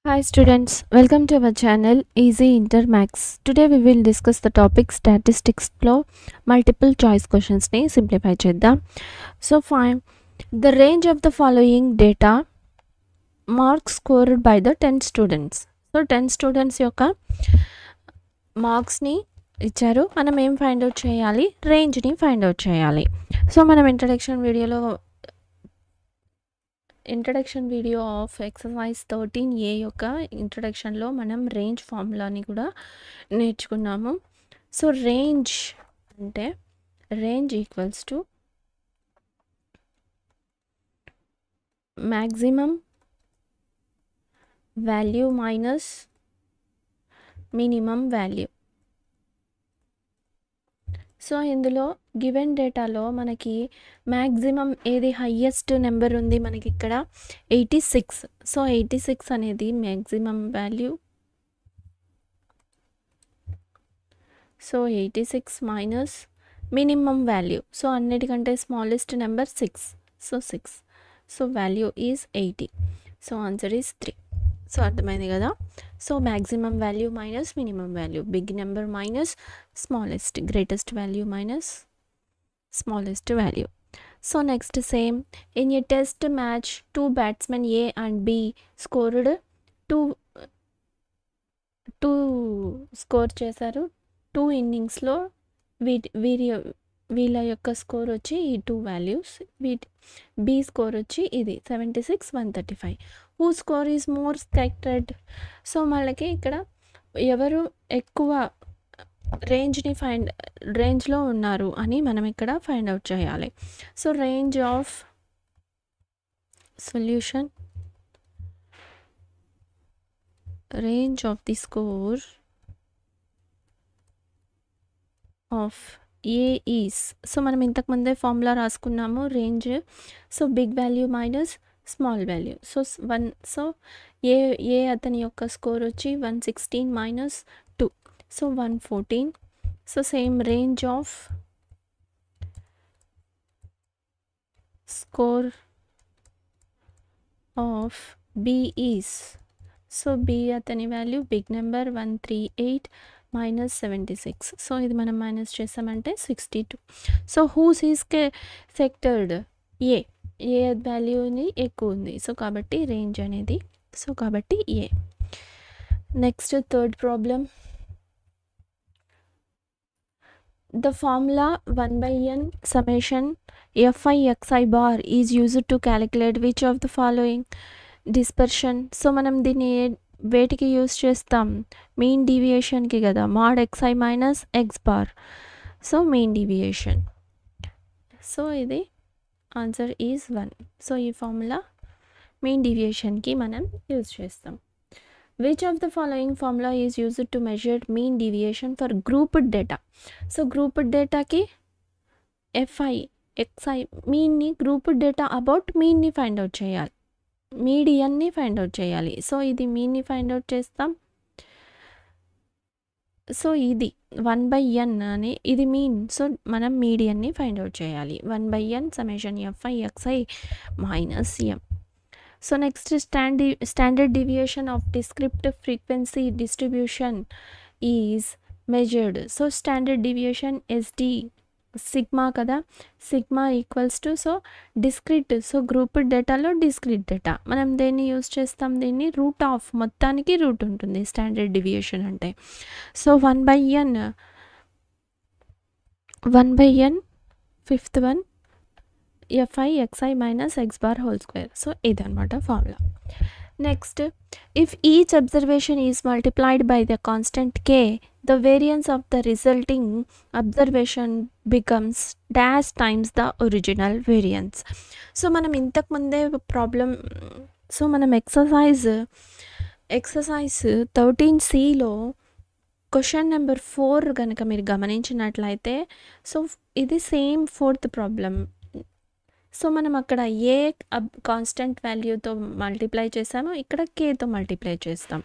Hi students, welcome to our channel Easy Inter Max. Today we will discuss the topic statistics లో multiple choice questions ని simplify చేద్దాం. So find the range of the following data marks scored by the 10 students. So 10 students యొక్క marks ని ఇచ్చారు. మనం ఏం find out చేయాలి? Range ని ఫైండ్ అవుట్ చేయాలి. సో మనం introduction video of exercise 13A యొక్క ఇంట్రడక్షన్లో మనం రేంజ్ ఫార్ములాని కూడా నేర్చుకున్నాము. సో రేంజ్ అంటే range equals to maximum value minus minimum value. So ఇందులో గివెన్ డేటాలో మనకి మ్యాక్సిమం ఏది హయ్యెస్ట్ నెంబర్ ఉంది మనకి ఇక్కడ 86. సో 86 అనేది maximum value. So 86 minus minimum value. So అన్నిటికంటే smallest number 6. So 6. So value is 80. So answer is 3. So అర్థమైంది కదా. So maximum value minus minimum value, big number minus smallest, greatest value minus smallest value. So next same, in a test match 2 batsmen A and B scored 2 score చేశారు. 2 ఇన్నింగ్స్లో వీళ్ళ యొక్క score వచ్చి ఈ 2 values, B score వచ్చి ఇది 76, 135. Who score is more scattered. So వాళ్ళకి ఇక్కడ ఎవరు ఎక్కువ రేంజ్లో ఉన్నారు అని మనం ఇక్కడ ఫైండ్ అవుట్ చేయాలి. So range of solution, range of the score of A is. So మనం ఇంతకుముందే ఫార్ములా రాసుకున్నాము range. So big value minus small value. So so A అతని యొక్క స్కోర్ వచ్చి 116 minus 2. So 114. So same range of score of B is. So B అతని value big number 138 minus 76. So ఇది మనం minus చేసామంటే 62. So whose is scattered A వాల్యూని ఎక్కువ ఉంది. సో కాబట్టి రేంజ్ అనేది, సో కాబట్టి A. Next third problem. The formula 1/n summation fi xi bar is used to calculate which of the following dispersion. So మనం దీన్ని వేటికి యూజ్ చేస్తాం? మీన్ డీవియేషన్కి కదా, mod xi minus X bar. So mean deviation. So ఇది answer is 1. So ఈ formula mean డీవియేషన్కి మనం use చేస్తాం. Which of the following formula is used to measure mean deviation for grouped data? So grouped డేటాకి fi xi మీన్ని, grouped data about మీన్ని find out చేయాలి, మీడియన్ని find out చేయాలి. So ఇది మీన్ని ఫైండ్ అవుట్ చేస్తాం. సో ఇది 1/n అని, ఇది మీన్. సో మనం మీడియన్ని ఫైండ్ అవుట్ చేయాలి. 1/n summation fi xi minus m. So next standard deviation of descriptive frequency distribution is measured. So standard deviation SD sigma కదా, sigma equals to, so discrete. So grouped డేటాలో discrete data మనం దేన్ని use చేస్తాం? దీన్ని root of, మొత్తానికి root ఉంటుంది standard deviation అంటే. So 1/n fifth one fi xi minus X bar whole square. So ఇదన్నమాట formula. Next, if each observation is multiplied by the constant k, the variance of the resulting observation becomes dash times the original variance. So మనం ఇంతకుముందే problem, so మనం exercise 13Cలో question number 4 కనుక మీరు గమనించినట్లయితే, so ఇది same 4th problem. So మనం అక్కడ ఏ కాన్స్టెంట్ వాల్యూతో మల్టిప్లై చేసామో ఇక్కడ కేతో మల్టిప్లై చేస్తాం.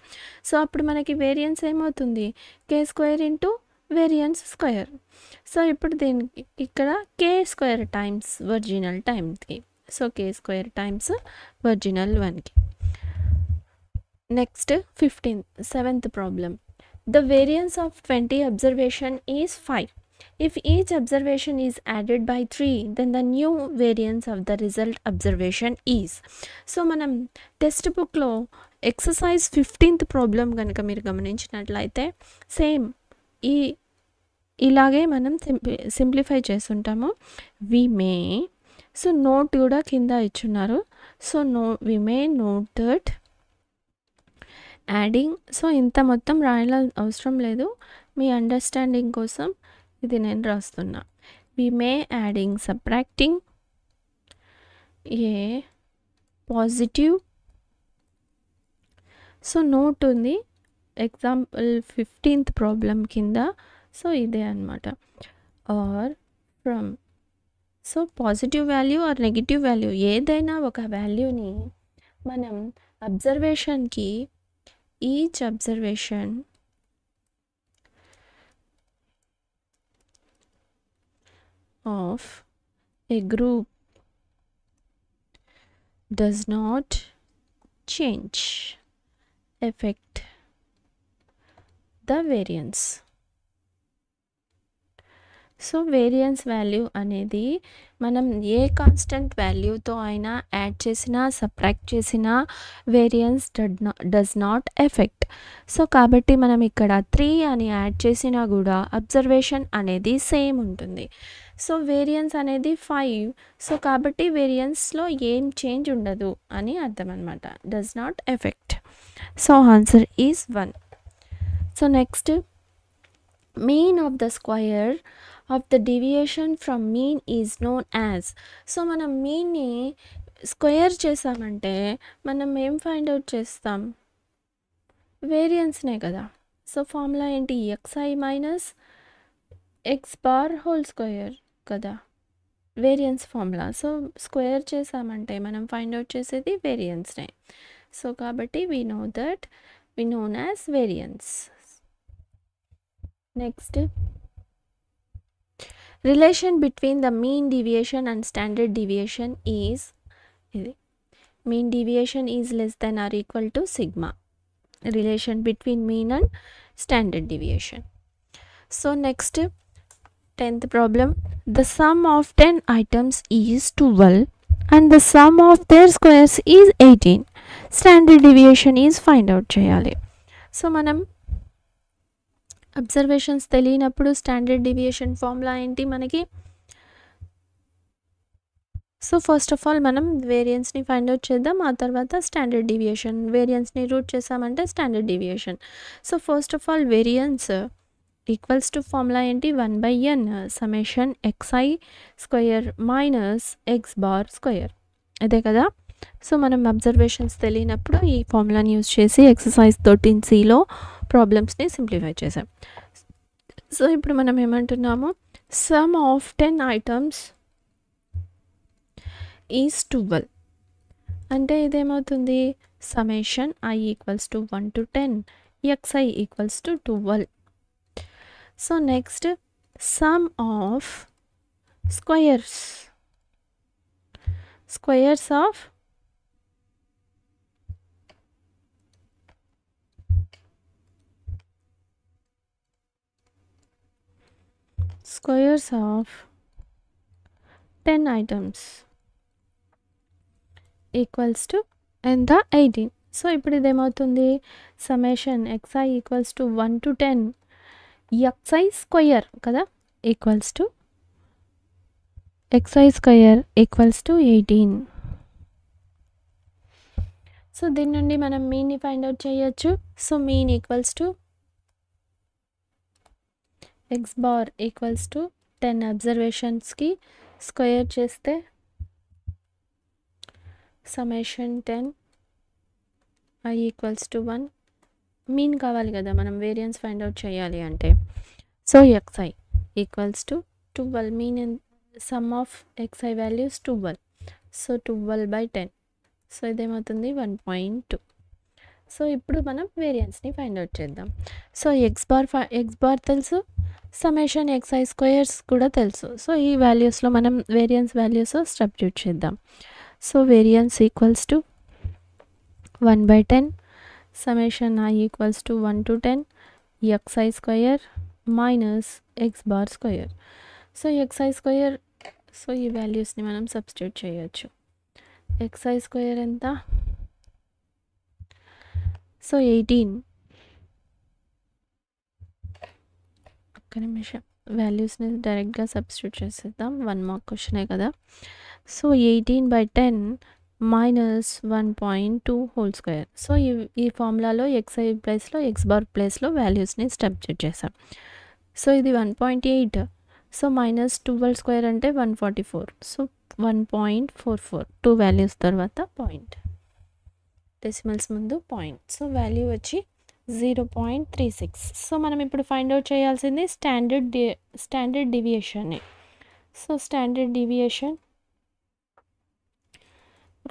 సో అప్పుడు మనకి వేరియన్స్ ఏమవుతుంది? k² into variance square. So ఇప్పుడు దీనికి ఇక్కడ k² టైమ్స్ ఒరిజినల్ టైంకి. సో k² టైమ్స్ ఒరిజినల్ 1కి. Next 7th problem. The variance of 20 observation is 5. If each observation is added by 3, then the new variance of the result observation is. So మనం text బుక్లో exercise 15th problem కనుక మీరు గమనించినట్లయితే same ఇలాగే మనం simplify చేస్తుంటాము. వి మే, so note కూడా కింద ఇచ్చున్నారు. So we may note that adding, so ఇంత మొత్తం రాయాల అవసరం లేదు, మీ అండర్స్టాండింగ్ కోసం ఇది నేను రాస్తున్నా. We may adding subtracting a positive, so note ఉంది ఎగ్జాంపుల్ 15th ప్రాబ్లం కింద. సో ఇదే అనమాట. Or from, so positive value or negative value ఏదైనా ఒక వాల్యూని మనం అబ్జర్వేషన్కి each observation of a group does not change effect the variance. So variance value అనేది మనం ఏ కాన్స్టెంట్ వాల్యూతో అయినా యాడ్ చేసినా సబ్ట్రాక్ట్ చేసినా variance does not effect. So కాబట్టి మనం ఇక్కడ 3 అని యాడ్ చేసినా కూడా అబ్జర్వేషన్ అనేది సేమ్ ఉంటుంది. సో వేరియన్స్ అనేది 5, సో కాబట్టి వేరియన్స్లో ఏం చేంజ్ ఉండదు అని అర్థం అనమాట. Does not effect. So answer is 1. So next, mean of the square of the deviation from mean is known as. So మనం మీన్ని స్క్వేర్ చేసామంటే మనం ఏం ఫైండ్ అవుట్ చేస్తాం? వేరియన్స్నే కదా. సో ఫార్ములా ఏంటి? xi minus X bar whole square కదా variance formula. So square చేసామంటే మనం ఫైండ్ అవుట్ చేసేది వేరియన్స్నే. సో కాబట్టి we know that we known as variance. Next, relation between the mean deviation and standard deviation is mean deviation is less than or equal to sigma. Relation between mean and standard deviation. So next, 10th problem. The sum of 10 items is 12 and the sum of their squares is 18. Standard deviation is find out చేయాలి. So మనం observations తెలియనప్పుడు standard deviation formula ఏంటి మనకి? So first of all మనం వేరియన్స్ని find out చేద్దాం, ఆ తర్వాత standard deviation. వేరియన్స్ని route చేసామంటే standard deviation. So first of all variance equals to formula ఏంటి? 1/n summation xi square minus X bar square, అదే కదా. సో మనం అబ్జర్వేషన్స్ తెలియనప్పుడు ఈ ఫార్ములాని యూజ్ చేసి ఎక్సర్సైజ్ 13Cలో ప్రాబ్లమ్స్ని సింప్లిఫై చేసాం. సో ఇప్పుడు మనం ఏమంటున్నాము? సమ్ ఆఫ్ 10 ఐటమ్స్ ఈజ్ 12 అంటే ఇదేమవుతుంది? Summation i equals to 1 to 10 xi equals to 12. So next, sum of squares of squares of 10 items equals to ఎంత? 18. సో ఇప్పుడు ఇదేమవుతుంది? Summation xi equals to 1 to 10 xi square కదా equals to xi square equals to 18. So దీని నుండి మనం మీన్ని find out చేయొచ్చు. So mean equals to X bar equals to 10 అబ్జర్వేషన్స్కి స్క్వేర్ చేస్తే summation 10 i equals to 1. Mean కావాలి కదా మనం వేరియన్స్ ఫైండ్ అవుట్ చేయాలి అంటే. So xi equals to 12. Mean sum of xi values 12. So 12/10. So ఇదేమవుతుంది? 1.2. So ఇప్పుడు మనం వేరియన్స్ని ఫైండ్ అవుట్ చేద్దాం. సో ఎక్స్ బార్ తెలుసు, సమ్మేషన్ xi స్క్వేర్స్ కూడా తెలుసు. సో ఈ వాల్యూస్లో మనం వేరియన్స్ వాల్యూస్ సబ్స్టిట్యూట్ చేద్దాం. So variance equals to 1/10 summation I equals to 1 to 10 xi square minus x bar square. So xi square, so ఈ వాల్యూస్ని మనం సబ్స్టిట్యూట్ చేయొచ్చు. xi square ఎంత? సో 18. ఒక్క నిమిషం, వాల్యూస్ని డైరెక్ట్గా సబ్స్టిట్యూట్ చేసేద్దాం, 1 మార్క్ క్వశ్చనే కదా. So 18/10 minus 1.2 whole square. So ఈ ఫార్ములాలో xi ప్లేస్లో x బార్ ప్లేస్లో వాల్యూస్ని సబ్స్టిట్యూట్ చేసాం. సో ఇది 1.8, సో మైనస్ 12 స్క్వేర్ అంటే 144. సో 1.44, 2 వాల్యూస్ తర్వాత పాయింట్, డెసిమల్స్ ముందు పాయింట్. సో వాల్యూ వచ్చి 0.36. సో మనం ఇప్పుడు ఫైండ్ అవుట్ చేయాల్సింది standard deviation. So standard deviation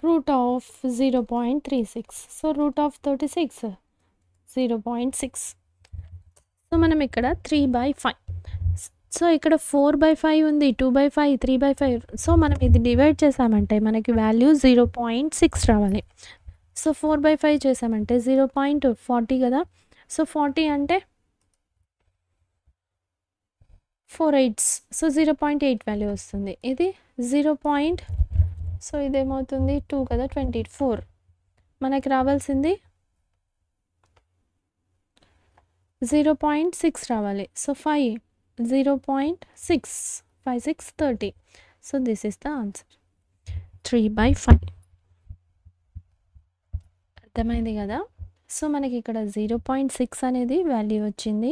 root of 0.36. So root of 36 0.6. So మనం ఇక్కడ 3/5. సో ఇక్కడ 4/5 ఉంది, 2/5, 3/5. సో మనం ఇది డివైడ్ చేసామంటే మనకి వాల్యూ 0.6 రావాలి. సో 4/5 చేసామంటే 0.40 కదా. సో 40 అంటే 4 8s, సో 0.8 వాల్యూ వస్తుంది. ఇది 0. సో ఇదేమవుతుంది 2 కదా, 24. మనకి రావాల్సింది 0.6 రావాలి. So 5 0.6 5 6 30. So this is the answer, 3/5. అర్థమైంది కదా. సో మనకి ఇక్కడ 0.6 అనేది వాల్యూ వచ్చింది.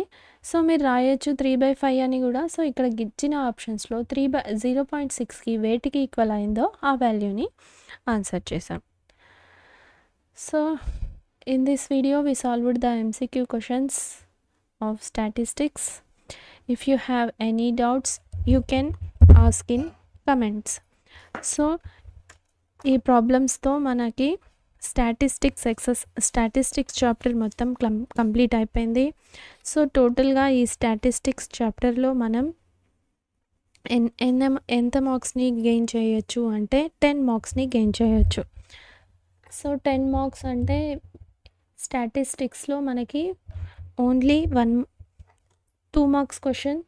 సో మీరు రాయొచ్చు 3/5 అని కూడా. సో ఇక్కడ ఇచ్చిన ఆప్షన్స్లో 0.6కి వేటికి ఈక్వల్ అయిందో ఆ వాల్యూని ఆన్సర్ చేసాం. So in this video we solved the MCQ questions of statistics. If you have any doubts you can ask in comments. So ఈ ప్రాబ్లమ్స్తో మనకి స్టాటిస్టిక్స్ చాప్టర్ మొత్తం కంప్లీట్ అయిపోయింది. సో టోటల్గా ఈ స్టాటిస్టిక్స్ చాప్టర్లో మనం ఎంత మార్క్స్ని గెయిన్ చేయొచ్చు అంటే 10 మార్క్స్ని గెయిన్ చేయొచ్చు. సో 10 మార్క్స్ అంటే స్టాటిస్టిక్స్లో మనకి only 2 marks question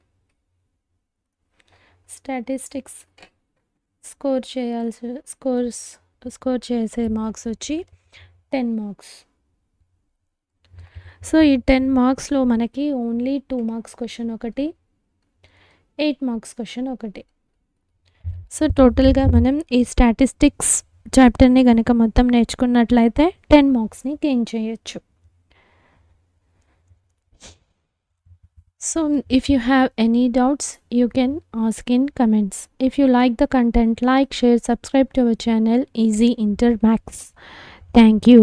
statistics score చేసే మార్క్స్ వచ్చి 10 మార్క్స్. సో ఈ 10 మార్క్స్లో మనకి ఓన్లీ 2 మార్క్స్ క్వశ్చన్ ఒకటి, 8 మార్క్స్ క్వశ్చన్ ఒకటి. సో టోటల్గా మనం ఈ స్టాటిస్టిక్స్ చాప్టర్ని కనుక మొత్తం నేర్చుకున్నట్లయితే 10 మార్క్స్ని గెయిన్ చేయొచ్చు. So if you have any doubts you can ask in comments. If you like the content, like, share, subscribe to our channel Easy Inter Maths. Thank you.